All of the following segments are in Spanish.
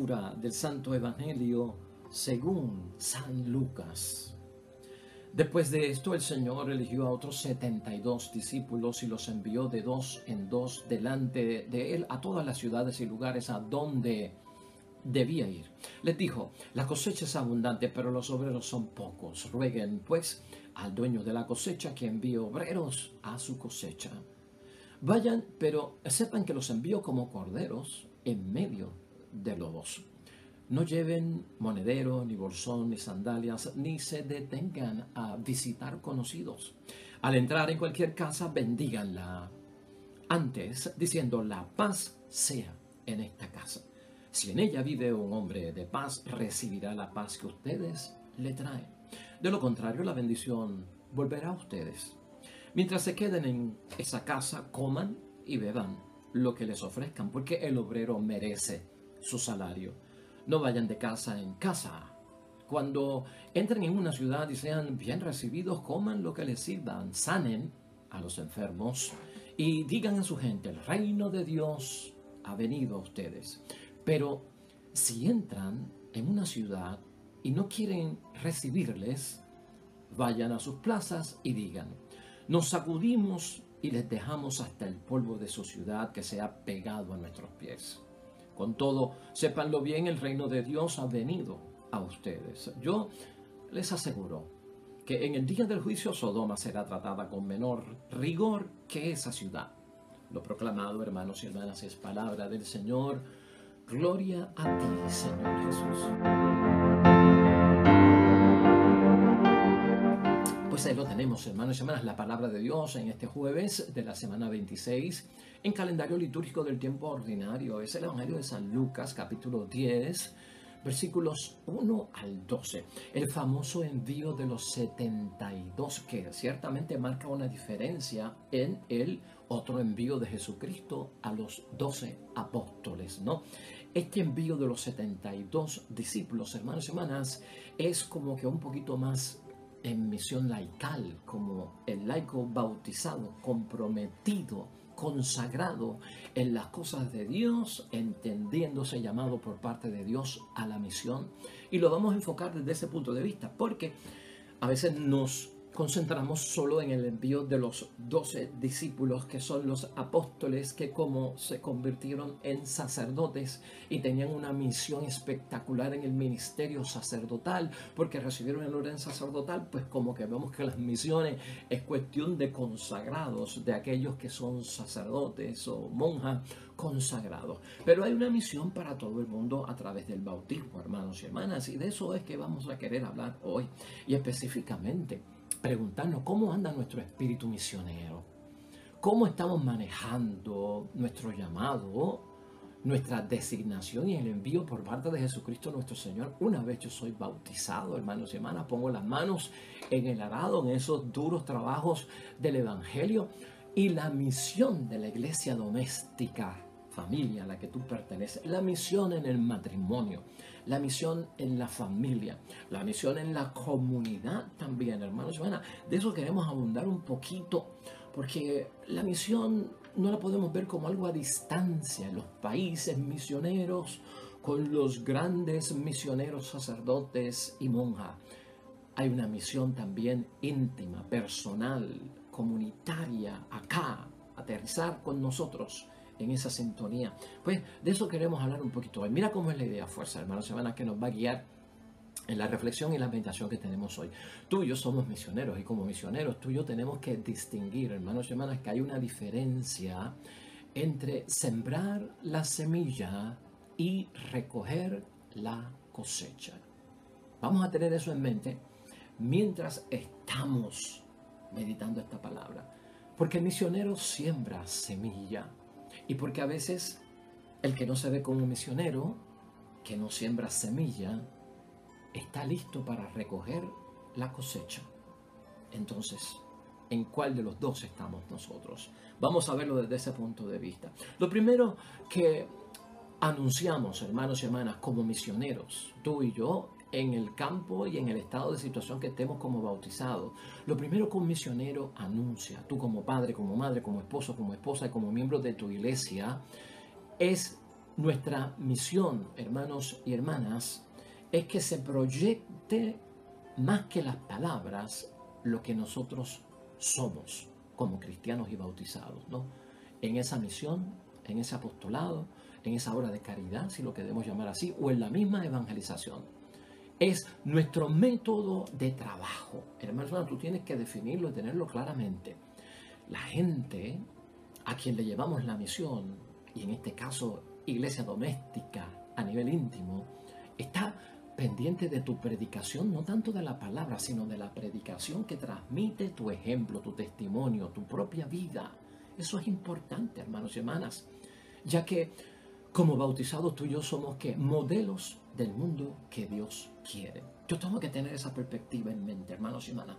Lectura del Santo Evangelio según San Lucas. Después de esto, el Señor eligió a otros 72 discípulos y los envió de dos en dos delante de él a todas las ciudades y lugares a donde debía ir. Les dijo: la cosecha es abundante, pero los obreros son pocos. Rueguen, pues, al dueño de la cosecha que envíe obreros a su cosecha. Vayan, pero sepan que los envío como corderos en medio de lobos. No lleven monedero, ni bolsón, ni sandalias, ni se detengan a visitar conocidos. Al entrar en cualquier casa, bendíganla antes, diciendo: la paz sea en esta casa. Si en ella vive un hombre de paz, recibirá la paz que ustedes le traen. De lo contrario, la bendición volverá a ustedes. Mientras se queden en esa casa, coman y beban lo que les ofrezcan, porque el obrero merece su salario. No vayan de casa en casa. Cuando entren en una ciudad y sean bien recibidos, coman lo que les sirvan, sanen a los enfermos y digan a su gente: el reino de Dios ha venido a ustedes. Pero si entran en una ciudad y no quieren recibirles, vayan a sus plazas y digan: nos sacudimos y les dejamos hasta el polvo de su ciudad que se ha pegado a nuestros pies. Con todo, sépanlo bien, el reino de Dios ha venido a ustedes. Yo les aseguro que en el día del juicio Sodoma será tratada con menor rigor que esa ciudad. Lo proclamado, hermanos y hermanas, es palabra del Señor. Gloria a ti, Señor Jesús. Pues ahí lo tenemos, hermanos y hermanas, la palabra de Dios en este jueves de la semana 26 en calendario litúrgico del tiempo ordinario. Es el Evangelio de San Lucas, capítulo 10, versículos 1 al 12. El famoso envío de los 72, que ciertamente marca una diferencia en el otro envío de Jesucristo a los 12 apóstoles, ¿no? Este envío de los 72 discípulos, hermanos y hermanas, es como que un poquito más en misión laical, como el laico bautizado, comprometido, consagrado en las cosas de Dios, entendiéndose llamado por parte de Dios a la misión. Y lo vamos a enfocar desde ese punto de vista, porque a veces nos concentramos solo en el envío de los 12 discípulos, que son los apóstoles, que como se convirtieron en sacerdotes y tenían una misión espectacular en el ministerio sacerdotal, porque recibieron el orden sacerdotal, pues como que vemos que las misiones es cuestión de consagrados, de aquellos que son sacerdotes o monjas consagrados. Pero hay una misión para todo el mundo a través del bautismo, hermanos y hermanas, y de eso es que vamos a querer hablar hoy, y específicamente preguntarnos cómo anda nuestro espíritu misionero, cómo estamos manejando nuestro llamado, nuestra designación y el envío por parte de Jesucristo nuestro Señor. Una vez yo soy bautizado, hermanos y hermanas, pongo las manos en el arado, en esos duros trabajos del Evangelio, y la misión de la iglesia doméstica, familia a la que tú perteneces, la misión en el matrimonio, la misión en la familia, la misión en la comunidad también, hermanos y hermanas. De eso queremos abundar un poquito, porque la misión no la podemos ver como algo a distancia. Los países misioneros, con los grandes misioneros sacerdotes y monjas, hay una misión también íntima, personal, comunitaria, acá, aterrizar con nosotros en esa sintonía. Pues de eso queremos hablar un poquito hoy. Mira cómo es la idea fuerza, hermanos y hermanas, que nos va a guiar en la reflexión y la meditación que tenemos hoy. Tú y yo somos misioneros, y como misioneros tú y yo tenemos que distinguir, hermanos y hermanas, que hay una diferencia entre sembrar la semilla y recoger la cosecha. Vamos a tener eso en mente mientras estamos meditando esta palabra, porque el misionero siembra semilla, y porque a veces el que no se ve como misionero, que no siembra semilla, está listo para recoger la cosecha. Entonces, ¿en cuál de los dos estamos nosotros? Vamos a verlo desde ese punto de vista. Lo primero que anunciamos, hermanos y hermanas, como misioneros, tú y yo, en el campo y en el estado de situación que estemos como bautizados, lo primero que un misionero anuncia, tú como padre, como madre, como esposo, como esposa y como miembro de tu iglesia, es Nuestra misión, hermanos y hermanas, es que se proyecte más que las palabras lo que nosotros somos como cristianos y bautizados, ¿no? En esa misión, en ese apostolado, en esa obra de caridad, si lo queremos llamar así, o en la misma evangelización. Es nuestro método de trabajo. Hermanos, tú tienes que definirlo y tenerlo claramente. La gente a quien le llevamos la misión, y en este caso iglesia doméstica a nivel íntimo, está pendiente de tu predicación, no tanto de la palabra, sino de la predicación que transmite tu ejemplo, tu testimonio, tu propia vida. Eso es importante, hermanos y hermanas, ya que como bautizados tú y yo somos ¿qué? Modelos del mundo que Dios quiere. Yo tengo que tener esa perspectiva en mente, hermanos y hermanas.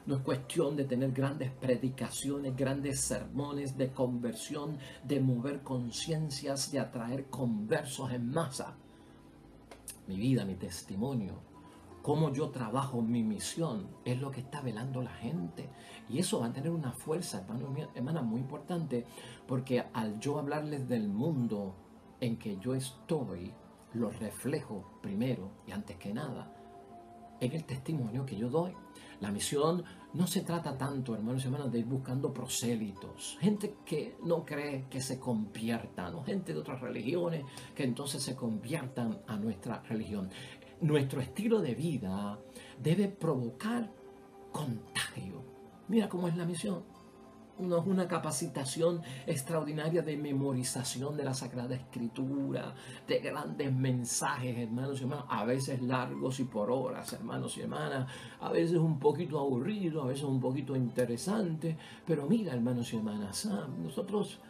No es cuestión de tener grandes predicaciones, grandes sermones de conversión, de mover conciencias, de atraer conversos en masa. Mi vida, mi testimonio, cómo yo trabajo mi misión, es lo que está velando la gente. Y eso va a tener una fuerza, hermanos y hermanas, muy importante, porque al yo hablarles del mundo en que yo estoy, lo reflejo primero y antes que nada en el testimonio que yo doy. La misión no se trata tanto, hermanos y hermanas, de ir buscando prosélitos, gente que no cree que se conviertan, o gente de otras religiones que entonces se conviertan a nuestra religión. Nuestro estilo de vida debe provocar contagio. Mira cómo es la misión. No es una capacitación extraordinaria de memorización de la Sagrada Escritura, de grandes mensajes, hermanos y hermanas, a veces largos y por horas, hermanos y hermanas, a veces un poquito aburrido, a veces un poquito interesante, pero mira, hermanos y hermanas, nosotros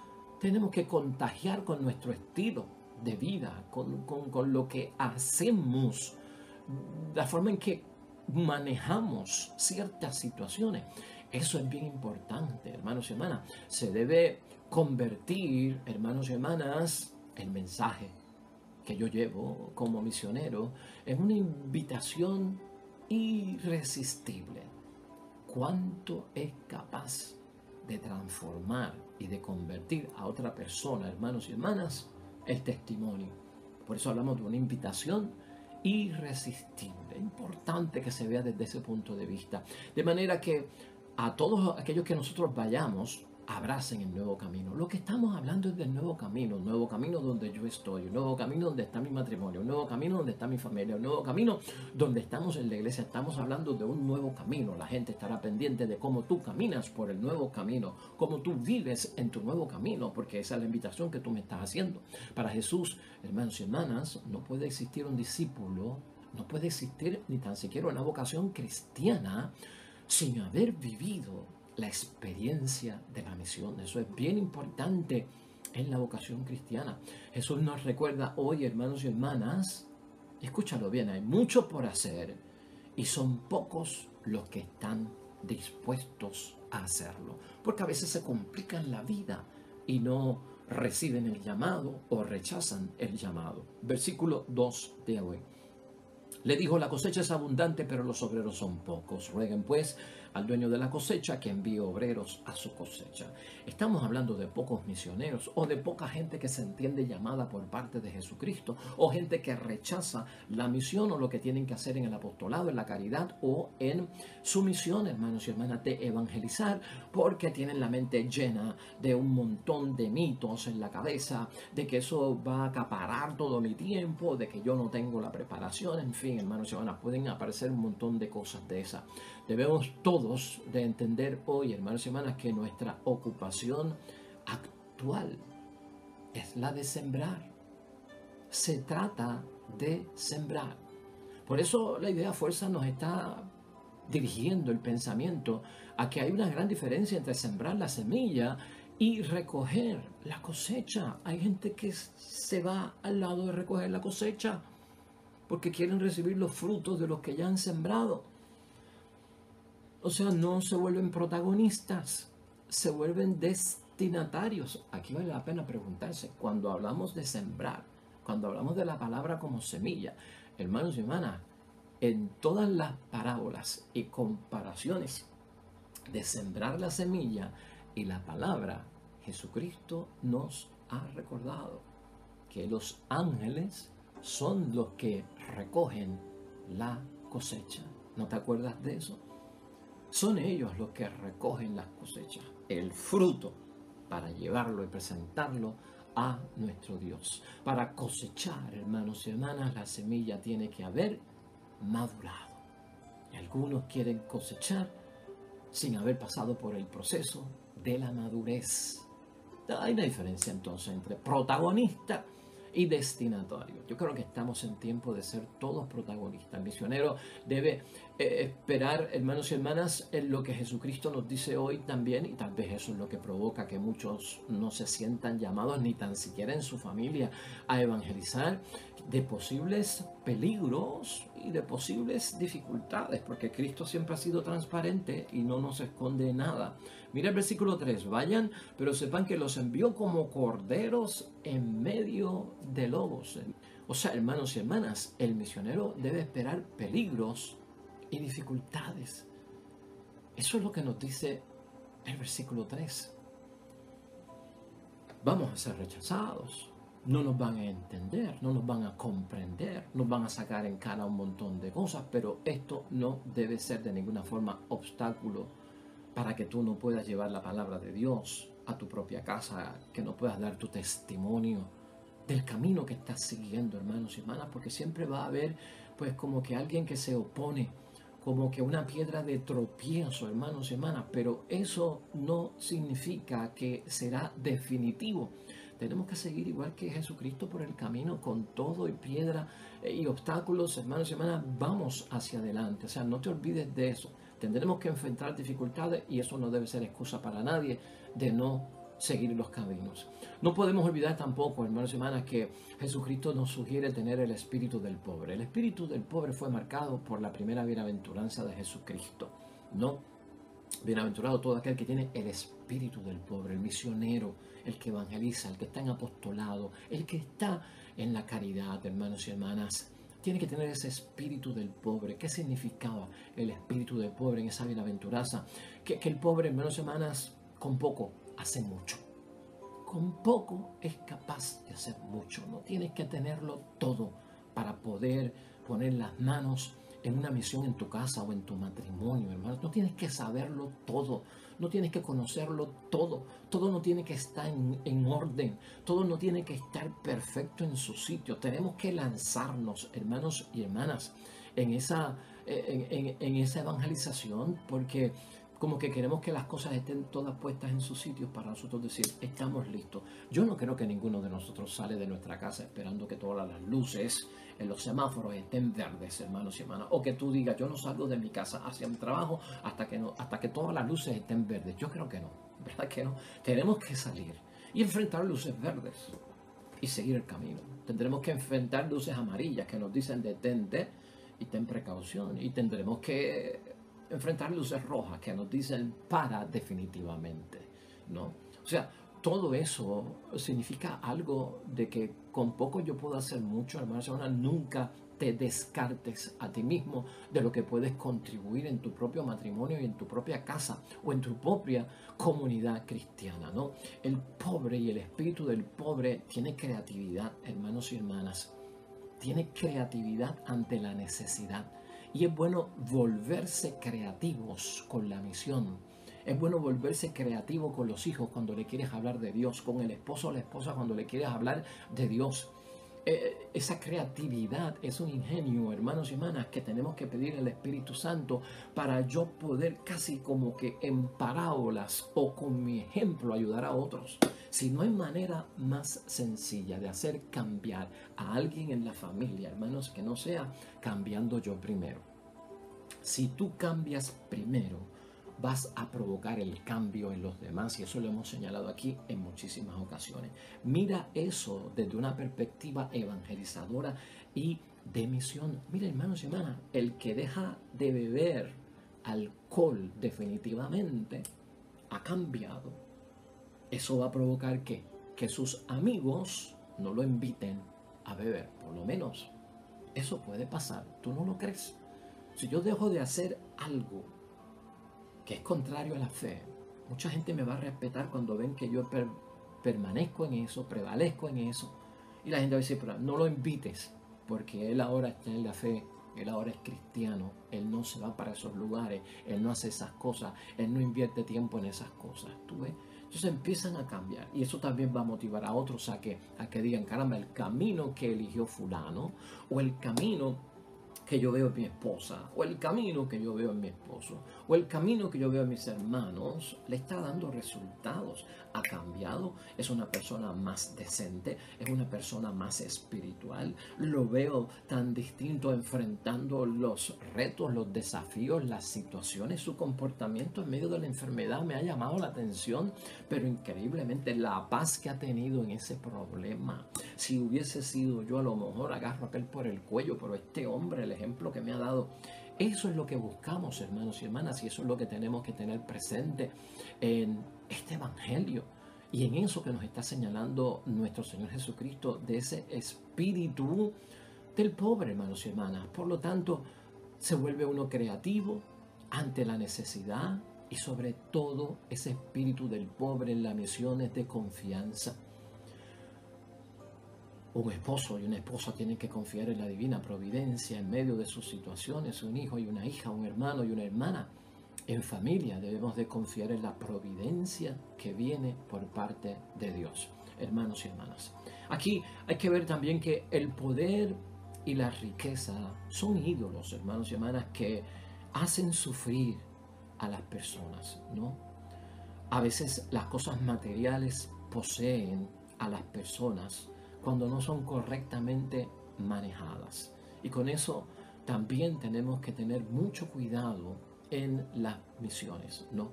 tenemos que contagiar con nuestro estilo de vida, con lo que hacemos, la forma en que manejamos ciertas situaciones. Eso es bien importante, hermanos y hermanas. Se debe convertir, hermanos y hermanas, el mensaje que yo llevo como misionero en una invitación irresistible. ¿Cuánto es capaz de transformar y de convertir a otra persona, hermanos y hermanas, el testimonio? Por eso hablamos de una invitación irresistible. Importante que se vea desde ese punto de vista. De manera que a todos aquellos que nosotros vayamos, abracen el nuevo camino. Lo que estamos hablando es del nuevo camino donde yo estoy, un nuevo camino donde está mi matrimonio, un nuevo camino donde está mi familia, un nuevo camino donde estamos en la iglesia. Estamos hablando de un nuevo camino. La gente estará pendiente de cómo tú caminas por el nuevo camino, cómo tú vives en tu nuevo camino, porque esa es la invitación que tú me estás haciendo. Para Jesús, hermanos y hermanas, no puede existir un discípulo, no puede existir ni tan siquiera una vocación cristiana sin haber vivido la experiencia de la misión. Eso es bien importante en la vocación cristiana. Jesús nos recuerda hoy, hermanos y hermanas, escúchalo bien, hay mucho por hacer y son pocos los que están dispuestos a hacerlo, porque a veces se complican la vida y no reciben el llamado o rechazan el llamado. Versículo 2 de hoy. Le dijo: la cosecha es abundante, pero los obreros son pocos. Rueguen pues al dueño de la cosecha que envíe obreros a su cosecha. Estamos hablando de pocos misioneros o de poca gente que se entiende llamada por parte de Jesucristo, o gente que rechaza la misión o lo que tienen que hacer en el apostolado, en la caridad o en su misión, hermanos y hermanas, de evangelizar, porque tienen la mente llena de un montón de mitos en la cabeza, de que eso va a acaparar todo mi tiempo, de que yo no tengo la preparación, en fin, hermanos y hermanas, pueden aparecer un montón de cosas de esas. Debemos todos de entender hoy, hermanos y hermanas, que nuestra ocupación actual es la de sembrar. Se trata de sembrar. Por eso la idea fuerza nos está dirigiendo el pensamiento a que hay una gran diferencia entre sembrar la semilla y recoger la cosecha. Hay gente que se va al lado de recoger la cosecha porque quieren recibir los frutos de los que ya han sembrado. O sea, no se vuelven protagonistas, se vuelven destinatarios. Aquí vale la pena preguntarse, cuando hablamos de sembrar, cuando hablamos de la palabra como semilla, hermanos y hermanas, en todas las parábolas y comparaciones de sembrar la semilla y la palabra, Jesucristo nos ha recordado que los ángeles son los que recogen la cosecha. ¿No te acuerdas de eso? Son ellos los que recogen las cosechas, el fruto, para llevarlo y presentarlo a nuestro Dios. Para cosechar, hermanos y hermanas, la semilla tiene que haber madurado. Y algunos quieren cosechar sin haber pasado por el proceso de la madurez. Hay una diferencia entonces entre protagonista y destinatario. Yo creo que estamos en tiempo de ser todos protagonistas. El misionero debe esperar, hermanos y hermanas, en lo que Jesucristo nos dice hoy también, y tal vez eso es lo que provoca que muchos no se sientan llamados, ni tan siquiera en su familia, a evangelizar, de posibles peligros y de posibles dificultades, porque Cristo siempre ha sido transparente y no nos esconde nada. Mira el versículo 3, vayan, pero sepan que los envió como corderos en medio de lobos. O sea, hermanos y hermanas, el misionero debe esperar peligros y dificultades. Eso es lo que nos dice el versículo 3. Vamos a ser rechazados, no nos van a entender, no nos van a comprender, nos van a sacar en cara un montón de cosas, pero esto no debe ser de ninguna forma obstáculo para que tú no puedas llevar la palabra de Dios a tu propia casa, que no puedas dar tu testimonio del camino que estás siguiendo, hermanos y hermanas, porque siempre va a haber pues como que alguien que se opone, como que una piedra de tropiezo, hermanos y hermanas, pero eso no significa que será definitivo. Tenemos que seguir igual que Jesucristo por el camino con todo y piedra y obstáculos, hermanos y hermanas, vamos hacia adelante. O sea, no te olvides de eso. Tendremos que enfrentar dificultades y eso no debe ser excusa para nadie de no seguir los caminos. No podemos olvidar tampoco, hermanos y hermanas, que Jesucristo nos sugiere tener el espíritu del pobre. El espíritu del pobre fue marcado por la primera bienaventuranza de Jesucristo, ¿no? Bienaventurado todo aquel que tiene el espíritu del pobre, el misionero, el que evangeliza, el que está en apostolado, el que está en la caridad, hermanos y hermanas. Tiene que tener ese espíritu del pobre. ¿Qué significaba el espíritu del pobre en esa bienaventuranza? Que el pobre, hermanos y hermanas, con poco hace mucho. Con poco es capaz de hacer mucho. No tienes que tenerlo todo para poder poner las manos en una misión en tu casa o en tu matrimonio, hermano. No tienes que saberlo todo. No tienes que conocerlo todo. Todo no tiene que estar en orden. Todo no tiene que estar perfecto en su sitio. Tenemos que lanzarnos, hermanos y hermanas, en esa evangelización, porque como que queremos que las cosas estén todas puestas en sus sitios para nosotros decir, estamos listos. Yo no creo que ninguno de nosotros sale de nuestra casa esperando que todas las luces en los semáforos estén verdes, hermanos y hermanas. O que tú digas, yo no salgo de mi casa hacia mi trabajo hasta que todas las luces estén verdes. Yo creo que no, ¿verdad que no? Tenemos que salir y enfrentar luces verdes y seguir el camino. Tendremos que enfrentar luces amarillas que nos dicen detente y ten precaución. Y tendremos que enfrentar luces rojas que nos dicen para definitivamente, ¿no? O sea, todo eso significa algo de que con poco yo puedo hacer mucho, hermanos y hermanas. Nunca te descartes a ti mismo de lo que puedes contribuir en tu propio matrimonio y en tu propia casa o en tu propia comunidad cristiana, ¿no? El pobre y el espíritu del pobre tiene creatividad, hermanos y hermanas. Tiene creatividad ante la necesidad. Y es bueno volverse creativos con la misión. Es bueno volverse creativo con los hijos cuando le quieres hablar de Dios, con el esposo o la esposa cuando le quieres hablar de Dios. Esa creatividad es un ingenio, hermanos y hermanas, que tenemos que pedir al Espíritu Santo para yo poder casi como que en parábolas o con mi ejemplo ayudar a otros. Si no hay manera más sencilla de hacer cambiar a alguien en la familia, hermanos, que no sea cambiando yo primero. Si tú cambias primero, vas a provocar el cambio en los demás, y eso lo hemos señalado aquí en muchísimas ocasiones. Mira eso desde una perspectiva evangelizadora y de misión. Mira, hermanos y hermanas, el que deja de beber alcohol definitivamente ha cambiado. Eso va a provocar que sus amigos no lo inviten a beber, por lo menos. Eso puede pasar, ¿tú no lo crees? Si yo dejo de hacer algo que es contrario a la fe, mucha gente me va a respetar cuando ven que yo permanezco en eso, prevalezco en eso, Y la gente va a decir, pero no lo invites, porque él ahora está en la fe, él ahora es cristiano, él no se va para esos lugares, él no hace esas cosas, él no invierte tiempo en esas cosas. ¿Tú ves? Entonces empiezan a cambiar y eso también va a motivar a otros a que digan, caramba, el camino que eligió fulano o el camino que yo veo en mi esposa, o el camino que yo veo en mi esposo, o el camino que yo veo en mis hermanos, le está dando resultados. Ha cambiado, es una persona más decente, es una persona más espiritual. Lo veo tan distinto enfrentando los retos, los desafíos, las situaciones. Su comportamiento en medio de la enfermedad me ha llamado la atención, pero increíblemente la paz que ha tenido en ese problema. Si hubiese sido yo, a lo mejor agarro a aquel por el cuello, pero este hombre, el ejemplo que me ha dado, eso es lo que buscamos, hermanos y hermanas, y eso es lo que tenemos que tener presente en este evangelio y en eso que nos está señalando nuestro Señor Jesucristo, de ese espíritu del pobre, hermanos y hermanas. Por lo tanto, se vuelve uno creativo ante la necesidad y sobre todo ese espíritu del pobre en la misión es de confianza. Un esposo y una esposa tienen que confiar en la divina providencia en medio de sus situaciones, un hijo y una hija, un hermano y una hermana. En familia debemos de confiar en la providencia que viene por parte de Dios, hermanos y hermanas. Aquí hay que ver también que el poder y la riqueza son ídolos, hermanos y hermanas, que hacen sufrir a las personas, ¿no? A veces las cosas materiales poseen a las personas cuando no son correctamente manejadas. Y con eso también tenemos que tener mucho cuidado en las misiones, ¿no?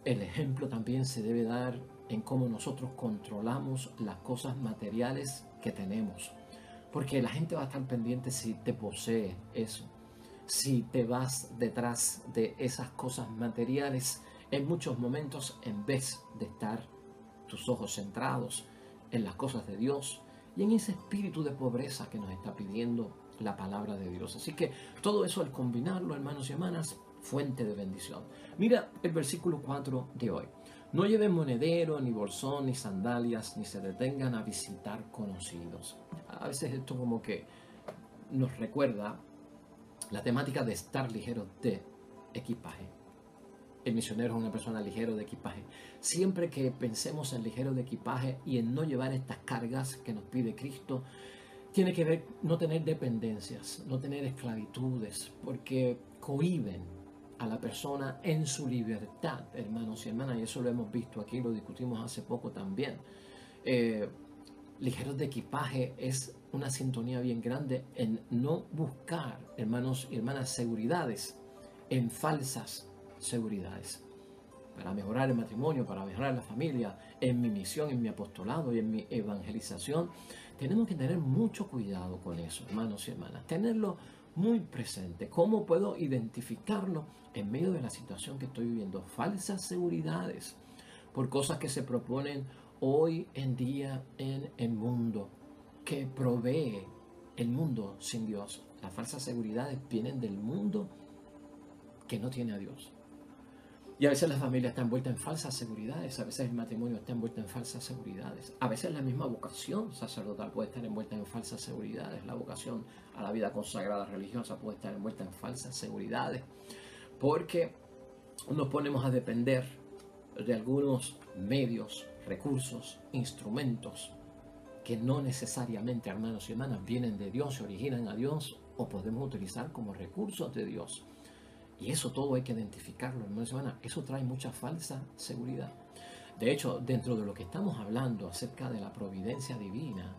El ejemplo también se debe dar en cómo nosotros controlamos las cosas materiales que tenemos. Porque la gente va a estar pendiente si te posee eso. Si te vas detrás de esas cosas materiales en muchos momentos, en vez de estar tus ojos centrados en las cosas de Dios y en ese espíritu de pobreza que nos está pidiendo la palabra de Dios. Así que todo eso, al combinarlo, hermanos y hermanas, fuente de bendición. Mira el versículo 4 de hoy. No lleven monedero, ni bolsón, ni sandalias, ni se detengan a visitar conocidos. A veces esto como que nos recuerda la temática de estar ligeros de equipaje. El misionero es una persona ligero de equipaje. Siempre que pensemos en ligero de equipaje y en no llevar estas cargas que nos pide Cristo, tiene que ver no tener dependencias, no tener esclavitudes, porque cohíben a la persona en su libertad, hermanos y hermanas, y eso lo hemos visto aquí, lo discutimos hace poco también. Ligeros de equipaje es una sintonía bien grande en no buscar, hermanos y hermanas, seguridades en falsas seguridades. Para mejorar el matrimonio, para mejorar la familia, en mi misión, en mi apostolado y en mi evangelización, tenemos que tener mucho cuidado con eso, hermanos y hermanas. Tenerlo muy presente. ¿Cómo puedo identificarlo en medio de la situación que estoy viviendo? Falsas seguridades por cosas que se proponen hoy en día en el mundo, que provee el mundo sin Dios. Las falsas seguridades vienen del mundo que no tiene a Dios. Y a veces la familia está envuelta en falsas seguridades, a veces el matrimonio está envuelto en falsas seguridades, a veces la misma vocación sacerdotal puede estar envuelta en falsas seguridades, la vocación a la vida consagrada religiosa puede estar envuelta en falsas seguridades, porque nos ponemos a depender de algunos medios, recursos, instrumentos que no necesariamente, hermanos y hermanas, vienen de Dios, se originan a Dios o podemos utilizar como recursos de Dios. Y eso todo hay que identificarlo, hermanos y hermanas. Eso trae mucha falsa seguridad. De hecho, dentro de lo que estamos hablando acerca de la providencia divina,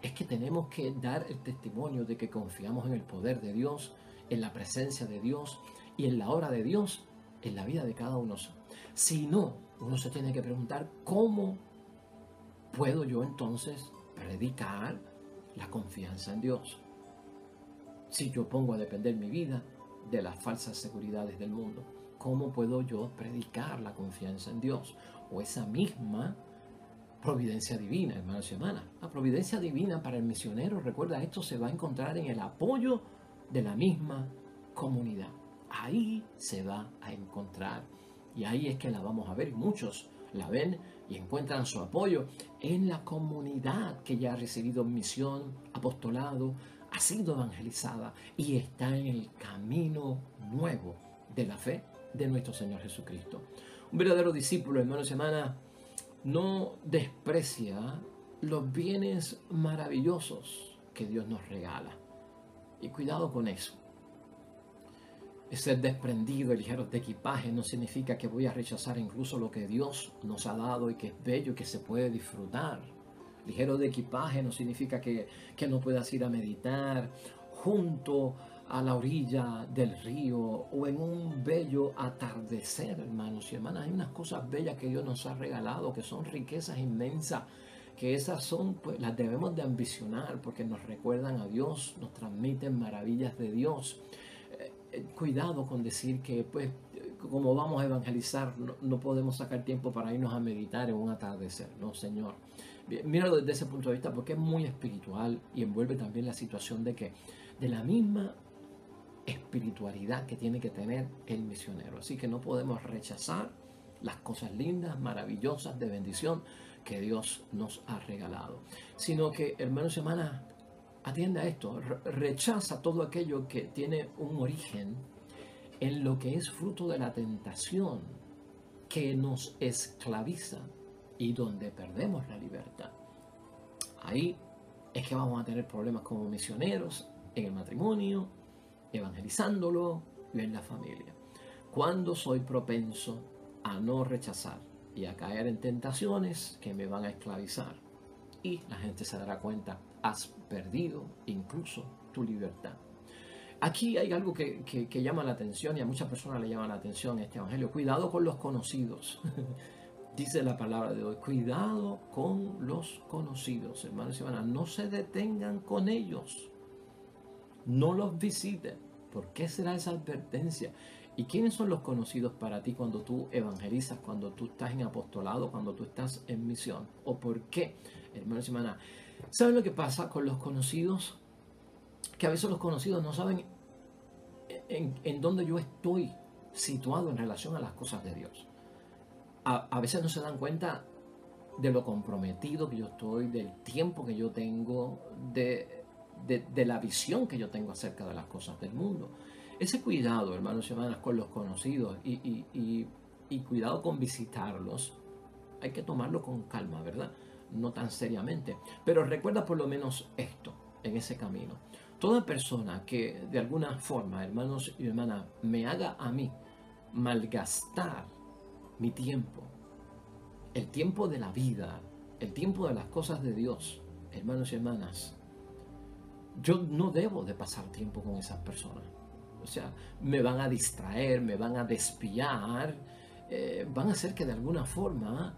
es que tenemos que dar el testimonio de que confiamos en el poder de Dios, en la presencia de Dios y en la obra de Dios en la vida de cada uno. Si no, uno se tiene que preguntar, ¿cómo puedo yo entonces predicar la confianza en Dios? Si yo pongo a depender mi vida de las falsas seguridades del mundo, ¿cómo puedo yo predicar la confianza en Dios? O esa misma providencia divina, hermanos y hermanas. La providencia divina para el misionero, recuerda, esto se va a encontrar en el apoyo de la misma comunidad. Ahí se va a encontrar. Y ahí es que la vamos a ver. Muchos la ven y encuentran su apoyo en la comunidad que ya ha recibido misión, apostolado, ha sido evangelizada y está en el camino nuevo de la fe de nuestro Señor Jesucristo. Un verdadero discípulo, hermanos y hermanas, no desprecia los bienes maravillosos que Dios nos regala. Y cuidado con eso. Ser desprendido y ligeros de equipaje no significa que voy a rechazar incluso lo que Dios nos ha dado y que es bello y que se puede disfrutar. Ligero de equipaje no significa que no puedas ir a meditar junto a la orilla del río o en un bello atardecer, hermanos y hermanas. Hay unas cosas bellas que Dios nos ha regalado, que son riquezas inmensas, que esas son, pues las debemos de ambicionar porque nos recuerdan a Dios, nos transmiten maravillas de Dios. Cuidado con decir que, pues, como vamos a evangelizar, no podemos sacar tiempo para irnos a meditar en un atardecer. No, Señor. Míralo desde ese punto de vista porque es muy espiritual y envuelve también la situación de que, de la misma espiritualidad que tiene que tener el misionero. Así que no podemos rechazar las cosas lindas, maravillosas, de bendición que Dios nos ha regalado. Sino que, hermanos y hermanas, atiende a esto, rechaza todo aquello que tiene un origen en lo que es fruto de la tentación, que nos esclaviza y donde perdemos la libertad. Ahí es que vamos a tener problemas como misioneros, en el matrimonio, evangelizándolo y en la familia. Cuando soy propenso a no rechazar y a caer en tentaciones que me van a esclavizar, y la gente se dará cuenta, has perdido incluso tu libertad. Aquí hay algo que llama la atención y a muchas personas le llama la atención este evangelio. Cuidado con los conocidos. Dice la palabra de hoy, cuidado con los conocidos, hermanos y hermanas. No se detengan con ellos. No los visiten. ¿Por qué será esa advertencia? ¿Y quiénes son los conocidos para ti cuando tú evangelizas, cuando tú estás en apostolado, cuando tú estás en misión? ¿O por qué, hermanos y hermanas? ¿Saben lo que pasa con los conocidos? Que a veces los conocidos no saben en dónde yo estoy situado en relación a las cosas de Dios. A veces no se dan cuenta de lo comprometido que yo estoy, del tiempo que yo tengo, de la visión que yo tengo acerca de las cosas del mundo. Ese cuidado, hermanos y hermanas, con los conocidos y cuidado con visitarlos, hay que tomarlo con calma, ¿verdad? No tan seriamente. Pero recuerda por lo menos esto en ese camino. Toda persona que de alguna forma, hermanos y hermanas, me haga a mí malgastar mi tiempo, el tiempo de la vida, el tiempo de las cosas de Dios, hermanos y hermanas, yo no debo de pasar tiempo con esas personas. O sea, me van a distraer, me van a despiar, van a hacer que de alguna forma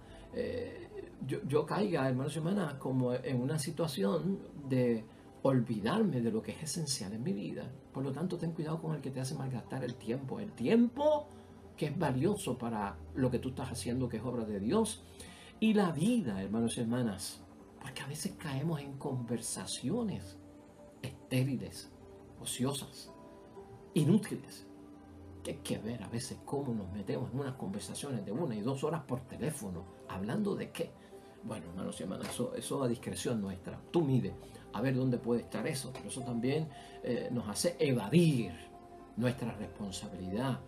yo caiga, hermanos y hermanas, como en una situación de olvidarme de lo que es esencial en mi vida. Por lo tanto, ten cuidado con el que te hace malgastar el tiempo que es valioso para lo que tú estás haciendo, que es obra de Dios, y la vida, hermanos y hermanas, porque a veces caemos en conversaciones estériles, ociosas, inútiles. Que hay que ver a veces cómo nos metemos en unas conversaciones de 1 y 2 horas por teléfono, hablando de qué. Bueno, hermanos y hermanas, eso a discreción nuestra. Tú mide a ver dónde puede estar eso, pero eso también nos hace evadir nuestra responsabilidad,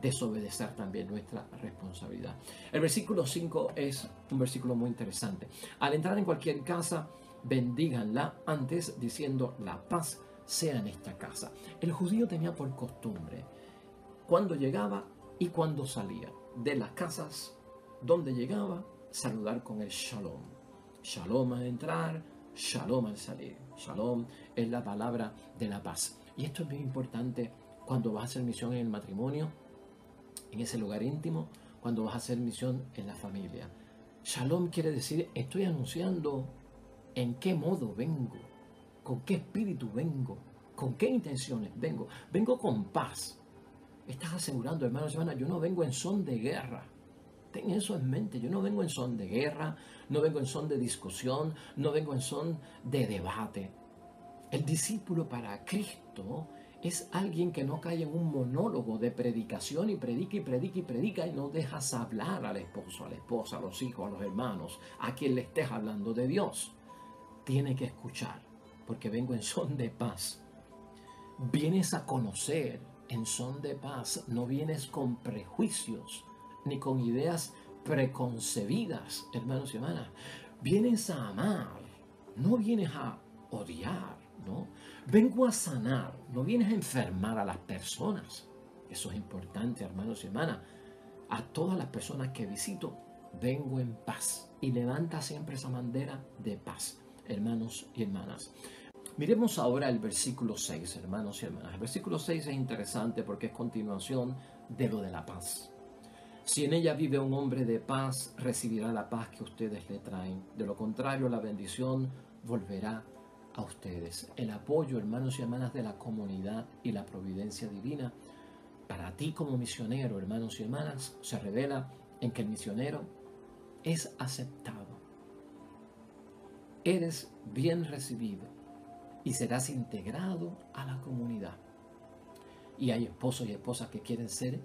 desobedecer también nuestra responsabilidad. El versículo 5 es un versículo muy interesante. Al entrar en cualquier casa, bendíganla antes diciendo la paz sea en esta casa. El judío tenía por costumbre, cuando llegaba y cuando salía de las casas donde llegaba, saludar con el shalom. Shalom al entrar, shalom al salir. Shalom es la palabra de la paz. Y esto es bien importante cuando vas a hacer misión en el matrimonio, en ese lugar íntimo, cuando vas a hacer misión en la familia. Shalom quiere decir, estoy anunciando en qué modo vengo, con qué espíritu vengo, con qué intenciones vengo. Vengo con paz. Estás asegurando, hermanos y hermanas, yo no vengo en son de guerra. Ten eso en mente, yo no vengo en son de guerra, no vengo en son de discusión, no vengo en son de debate. El discípulo para Cristo es alguien que no cae en un monólogo de predicación y predica y predica y predica y no dejas hablar al esposo, a la esposa, a los hijos, a los hermanos, a quien le estés hablando de Dios. Tiene que escuchar, porque vengo en son de paz. Vienes a conocer en son de paz, no vienes con prejuicios ni con ideas preconcebidas, hermanos y hermanas. Vienes a amar, no vienes a odiar, ¿no? Vengo a sanar, no vienes a enfermar a las personas. Eso es importante, hermanos y hermanas. A todas las personas que visito, vengo en paz y levanta siempre esa bandera de paz, hermanos y hermanas. Miremos ahora el versículo 6, hermanos y hermanas. El versículo 6 es interesante porque es continuación de lo de la paz. Si en ella vive un hombre de paz, recibirá la paz que ustedes le traen. De lo contrario, la bendición volverá a ustedes. El apoyo, hermanos y hermanas, de la comunidad y la providencia divina para ti como misionero, hermanos y hermanas, se revela en que el misionero es aceptado. Eres bien recibido y serás integrado a la comunidad. Y hay esposos y esposas que quieren ser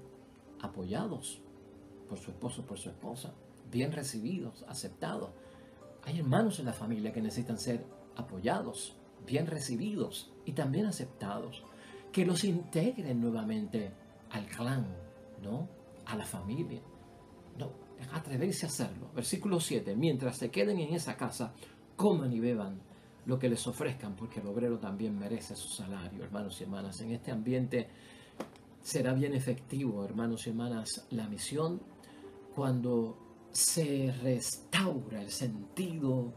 apoyados por su esposo, por su esposa, bien recibidos, aceptados. Hay hermanos en la familia que necesitan ser apoyados, bien recibidos y también aceptados. Que los integren nuevamente al clan, ¿no? A la familia. No, atreverse a hacerlo. Versículo 7. Mientras se queden en esa casa, coman y beban lo que les ofrezcan, porque el obrero también merece su salario, hermanos y hermanas. En este ambiente será bien efectivo, hermanos y hermanas, la misión cuando se restaura el sentido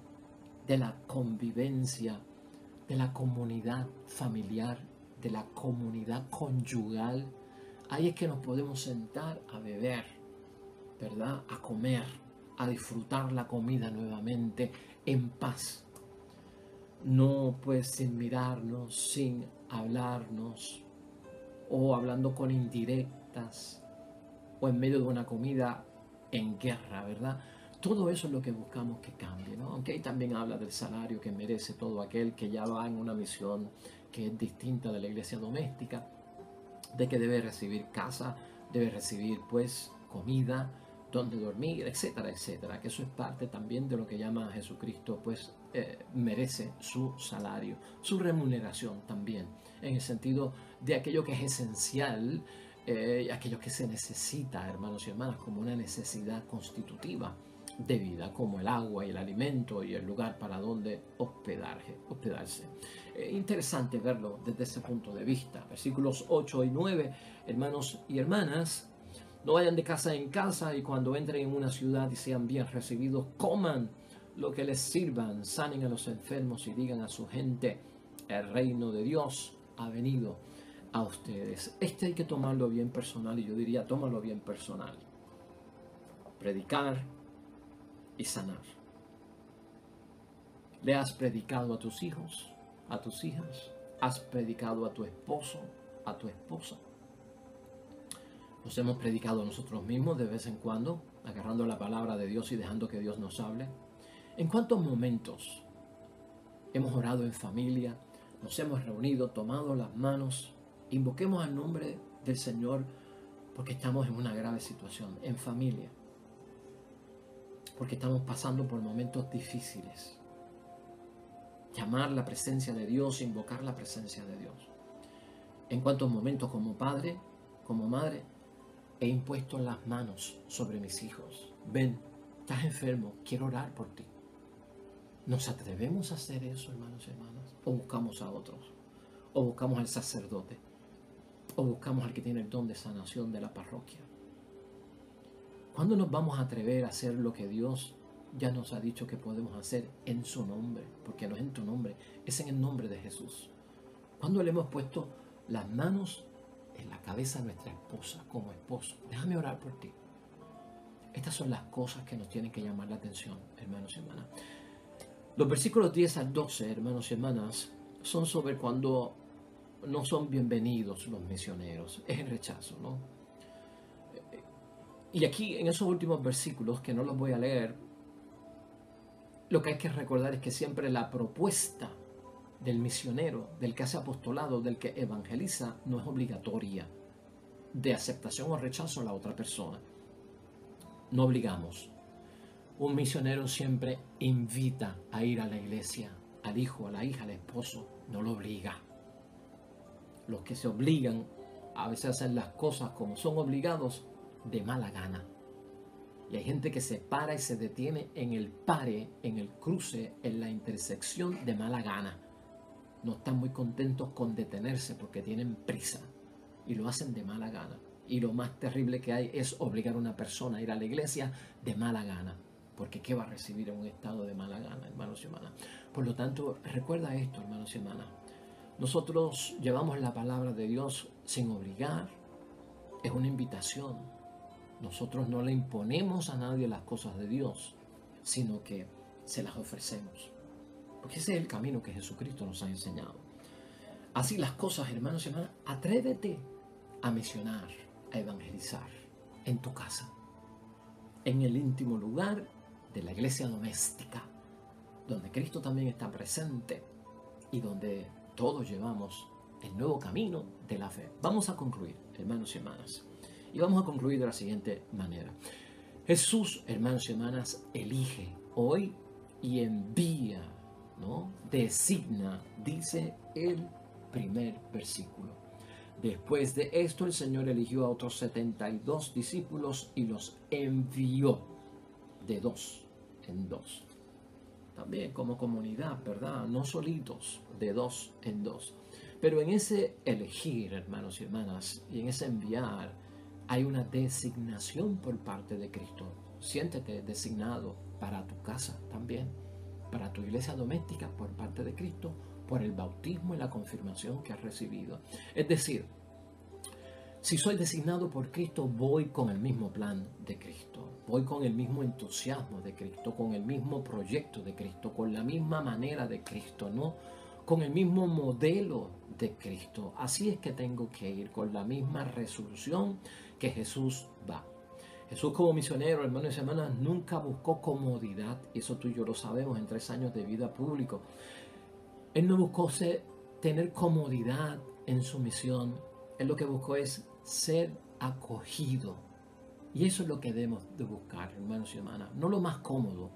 de la convivencia, de la comunidad familiar, de la comunidad conyugal. Ahí es que nos podemos sentar a beber, ¿verdad? A comer, a disfrutar la comida nuevamente en paz. No pues sin mirarnos, sin hablarnos, o hablando con indirectas, o en medio de una comida en guerra, ¿verdad? Todo eso es lo que buscamos que cambie, ¿no? Aunque ahí también habla del salario que merece todo aquel que ya va en una misión que es distinta de la iglesia doméstica, de que debe recibir casa, debe recibir pues comida, donde dormir, etcétera, etcétera. Que eso es parte también de lo que llama a Jesucristo, pues merece su salario, su remuneración también, en el sentido de aquello que es esencial, aquello que se necesita, hermanos y hermanas, como una necesidad constitutiva de vida, como el agua y el alimento y el lugar para donde hospedarse. Interesante verlo desde ese punto de vista. Versículos 8 y 9, hermanos y hermanas, no vayan de casa en casa y cuando entren en una ciudad y sean bien recibidos, coman lo que les sirvan, sanen a los enfermos y digan a su gente, el reino de Dios ha venido a ustedes. Este hay que tomarlo bien personal y yo diría, tómalo bien personal. Predicar y sanar. ¿Le has predicado a tus hijos, a tus hijas? ¿Has predicado a tu esposo, a tu esposa? Nos hemos predicado a nosotros mismos de vez en cuando, agarrando la palabra de Dios y dejando que Dios nos hable. ¿En cuántos momentos hemos orado en familia, nos hemos reunido, tomado las manos, invoquemos al nombre del Señor porque estamos en una grave situación, en familia, porque estamos pasando por momentos difíciles? Llamar la presencia de Dios, invocar la presencia de Dios. ¿En cuántos momentos como padre, como madre, he impuesto las manos sobre mis hijos? Ven, estás enfermo, quiero orar por ti. ¿Nos atrevemos a hacer eso, hermanos y hermanas? ¿O buscamos a otros? ¿O buscamos al sacerdote? ¿O buscamos al que tiene el don de sanación de la parroquia? ¿Cuándo nos vamos a atrever a hacer lo que Dios ya nos ha dicho que podemos hacer en su nombre? Porque no es en tu nombre, es en el nombre de Jesús. ¿Cuándo le hemos puesto las manos en la cabeza a nuestra esposa como esposo? Déjame orar por ti. Estas son las cosas que nos tienen que llamar la atención, hermanos y hermanas. Los versículos 10 al 12, hermanos y hermanas, son sobre cuando no son bienvenidos los misioneros. Es el rechazo, ¿no? Y aquí, en esos últimos versículos, que no los voy a leer, lo que hay que recordar es que siempre la propuesta del misionero, del que hace apostolado, del que evangeliza, no es obligatoria, de aceptación o rechazo a la otra persona. No obligamos. Un misionero siempre invita a ir a la iglesia, al hijo, a la hija, al esposo, no lo obliga. Los que se obligan a veces hacen las cosas como son obligados de mala gana. Y hay gente que se para y se detiene en el pare, en el cruce, en la intersección de mala gana. No están muy contentos con detenerse porque tienen prisa y lo hacen de mala gana. Y lo más terrible que hay es obligar a una persona a ir a la iglesia de mala gana. Porque ¿qué va a recibir en un estado de mala gana, hermanos y hermanas? Por lo tanto, recuerda esto, hermanos y hermanas. Nosotros llevamos la palabra de Dios sin obligar. Es una invitación. Nosotros no le imponemos a nadie las cosas de Dios, sino que se las ofrecemos. Porque ese es el camino que Jesucristo nos ha enseñado. Así las cosas, hermanos y hermanas, atrévete a misionar, a evangelizar en tu casa, en el íntimo lugar de la iglesia doméstica, donde Cristo también está presente y donde todos llevamos el nuevo camino de la fe. Vamos a concluir, hermanos y hermanas, y vamos a concluir de la siguiente manera. Jesús, hermanos y hermanas, elige hoy y envía, ¿no? Designa, dice el primer versículo. Después de esto, el Señor eligió a otros 72 discípulos y los envió de dos en dos. También como comunidad, ¿verdad? No solitos, de dos en dos. Pero en ese elegir, hermanos y hermanas, y en ese enviar, hay una designación por parte de Cristo. Siéntete designado para tu casa también, para tu iglesia doméstica por parte de Cristo, por el bautismo y la confirmación que has recibido. Es decir, si soy designado por Cristo, voy con el mismo plan de Cristo, voy con el mismo entusiasmo de Cristo, con el mismo proyecto de Cristo, con la misma manera de Cristo, ¿no? Con el mismo modelo de Cristo. Así es que tengo que ir con la misma resolución que Jesús va. Jesús como misionero, hermanos y hermanas, nunca buscó comodidad, y eso tú y yo lo sabemos en 3 años de vida público. Él no buscó tener comodidad en su misión. Él lo que buscó es ser acogido. Y eso es lo que debemos de buscar, hermanos y hermanas. No lo más cómodo,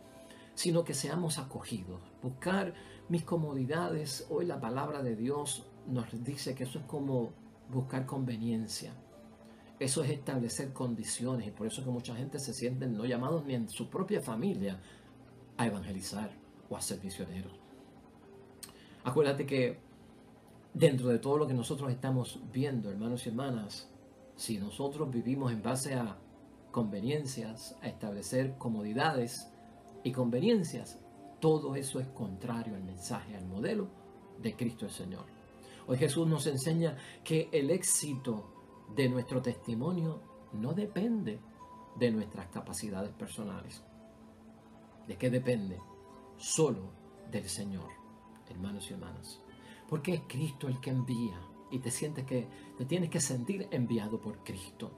sino que seamos acogidos. Buscar mis comodidades. Hoy la palabra de Dios nos dice que eso es como buscar conveniencia. Eso es establecer condiciones. Y por eso es que mucha gente se siente no llamados ni en su propia familia a evangelizar o a ser misioneros. Acuérdate que dentro de todo lo que nosotros estamos viendo, hermanos y hermanas, si nosotros vivimos en base a conveniencias, a establecer comodidades y conveniencias, todo eso es contrario al mensaje, al modelo de Cristo el Señor. Hoy Jesús nos enseña que el éxito de nuestro testimonio no depende de nuestras capacidades personales. ¿De qué depende? Solo del Señor, hermanos y hermanas. Porque es Cristo el que envía y te tienes que sentir enviado por Cristo.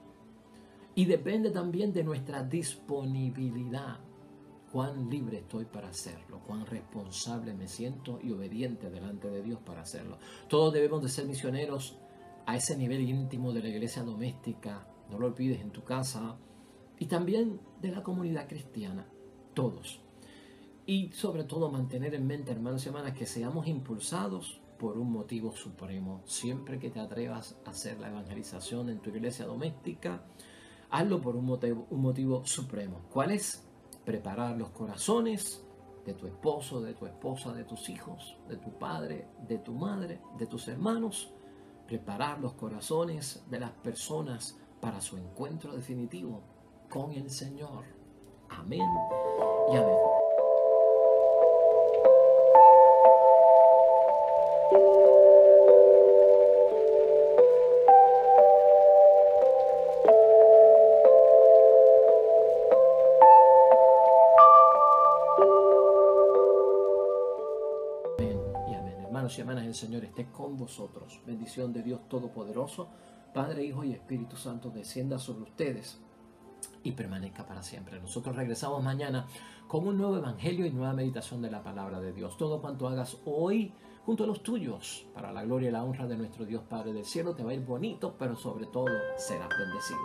Y depende también de nuestra disponibilidad. Cuán libre estoy para hacerlo, cuán responsable me siento y obediente delante de Dios para hacerlo. Todos debemos de ser misioneros a ese nivel íntimo de la iglesia doméstica, no lo olvides, en tu casa, y también de la comunidad cristiana, todos. Y sobre todo mantener en mente, hermanos y hermanas, que seamos impulsados por un motivo supremo. Siempre que te atrevas a hacer la evangelización en tu iglesia doméstica, hazlo por un motivo supremo. ¿Cuál es? Preparar los corazones de tu esposo, de tu esposa, de tus hijos, de tu padre, de tu madre, de tus hermanos. Preparar los corazones de las personas para su encuentro definitivo con el Señor. Amén y amén. Hermanos y hermanas, el Señor esté con vosotros. Bendición de Dios Todopoderoso, Padre, Hijo y Espíritu Santo, descienda sobre ustedes y permanezca para siempre. Nosotros regresamos mañana con un nuevo evangelio y nueva meditación de la palabra de Dios. Todo cuanto hagas hoy, junto a los tuyos, para la gloria y la honra de nuestro Dios Padre del cielo. Te va a ir bonito, pero sobre todo serás bendecido.